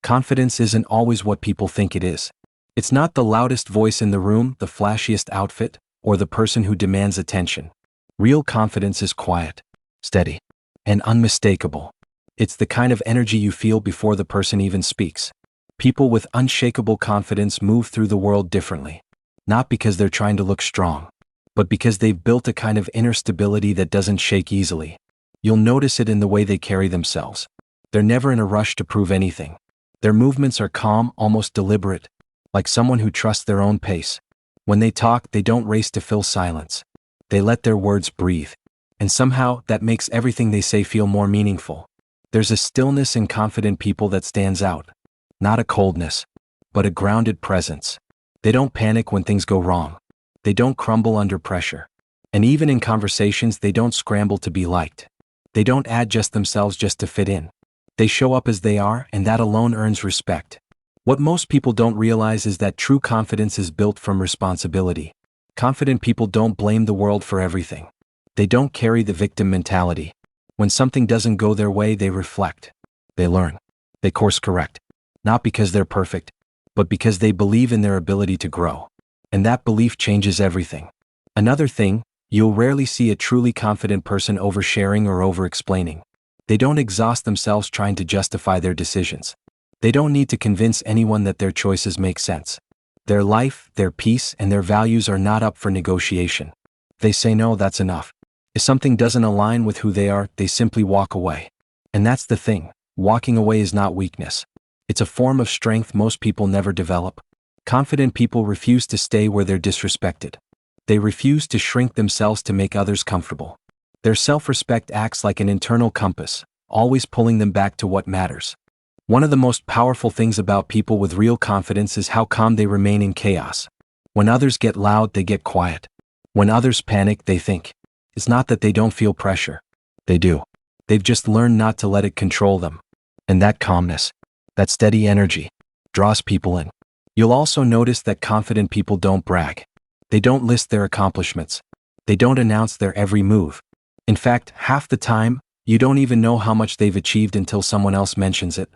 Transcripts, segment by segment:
Confidence isn't always what people think it is. It's not the loudest voice in the room, the flashiest outfit, or the person who demands attention. Real confidence is quiet, steady, and unmistakable. It's the kind of energy you feel before the person even speaks. People with unshakable confidence move through the world differently, not because they're trying to look strong, but because they've built a kind of inner stability that doesn't shake easily. You'll notice it in the way they carry themselves. They're never in a rush to prove anything. Their movements are calm, almost deliberate, like someone who trusts their own pace. When they talk, they don't race to fill silence. They let their words breathe. And somehow, that makes everything they say feel more meaningful. There's a stillness in confident people that stands out. Not a coldness, but a grounded presence. They don't panic when things go wrong. They don't crumble under pressure. And even in conversations, they don't scramble to be liked. They don't adjust themselves just to fit in. They show up as they are, and that alone earns respect. What most people don't realize is that true confidence is built from responsibility. Confident people don't blame the world for everything. They don't carry the victim mentality. When something doesn't go their way, they reflect. They learn. They course correct. Not because they're perfect, but because they believe in their ability to grow. And that belief changes everything. Another thing, you'll rarely see a truly confident person oversharing or over-explaining. They don't exhaust themselves trying to justify their decisions. They don't need to convince anyone that their choices make sense. Their life, their peace, and their values are not up for negotiation. They say no, that's enough. If something doesn't align with who they are, they simply walk away. And that's the thing, walking away is not weakness. It's a form of strength most people never develop. Confident people refuse to stay where they're disrespected. They refuse to shrink themselves to make others comfortable. Their self-respect acts like an internal compass, always pulling them back to what matters. One of the most powerful things about people with real confidence is how calm they remain in chaos. When others get loud, they get quiet. When others panic, they think. It's not that they don't feel pressure. They do. They've just learned not to let it control them. And that calmness, that steady energy, draws people in. You'll also notice that confident people don't brag. They don't list their accomplishments. They don't announce their every move. In fact, half the time, you don't even know how much they've achieved until someone else mentions it.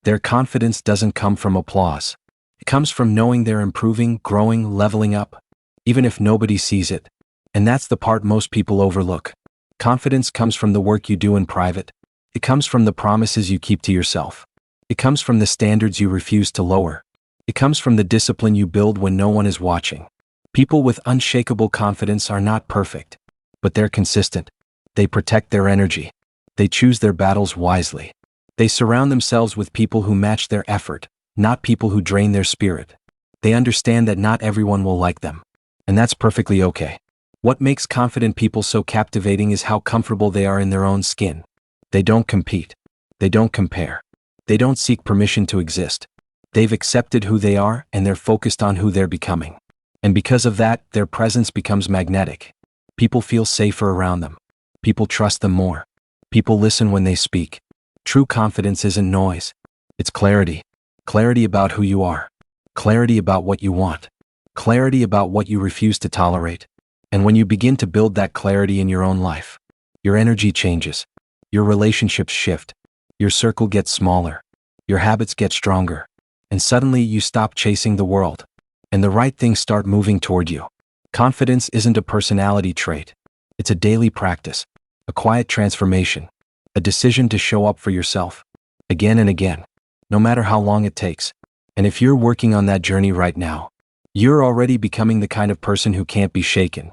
Their confidence doesn't come from applause. It comes from knowing they're improving, growing, leveling up, even if nobody sees it. And that's the part most people overlook. Confidence comes from the work you do in private. It comes from the promises you keep to yourself. It comes from the standards you refuse to lower. It comes from the discipline you build when no one is watching. People with unshakable confidence are not perfect, but they're consistent. They protect their energy. They choose their battles wisely. They surround themselves with people who match their effort, not people who drain their spirit. They understand that not everyone will like them, and that's perfectly okay. What makes confident people so captivating is how comfortable they are in their own skin. They don't compete. They don't compare. They don't seek permission to exist. They've accepted who they are, and they're focused on who they're becoming. And because of that, their presence becomes magnetic. People feel safer around them. People trust them more. People listen when they speak. True confidence isn't noise. It's clarity. Clarity about who you are. Clarity about what you want. Clarity about what you refuse to tolerate. And when you begin to build that clarity in your own life, your energy changes. Your relationships shift. Your circle gets smaller. Your habits get stronger. And suddenly you stop chasing the world. And the right things start moving toward you. Confidence isn't a personality trait. It's a daily practice. A quiet transformation. A decision to show up for yourself. Again and again. No matter how long it takes. And if you're working on that journey right now, you're already becoming the kind of person who can't be shaken.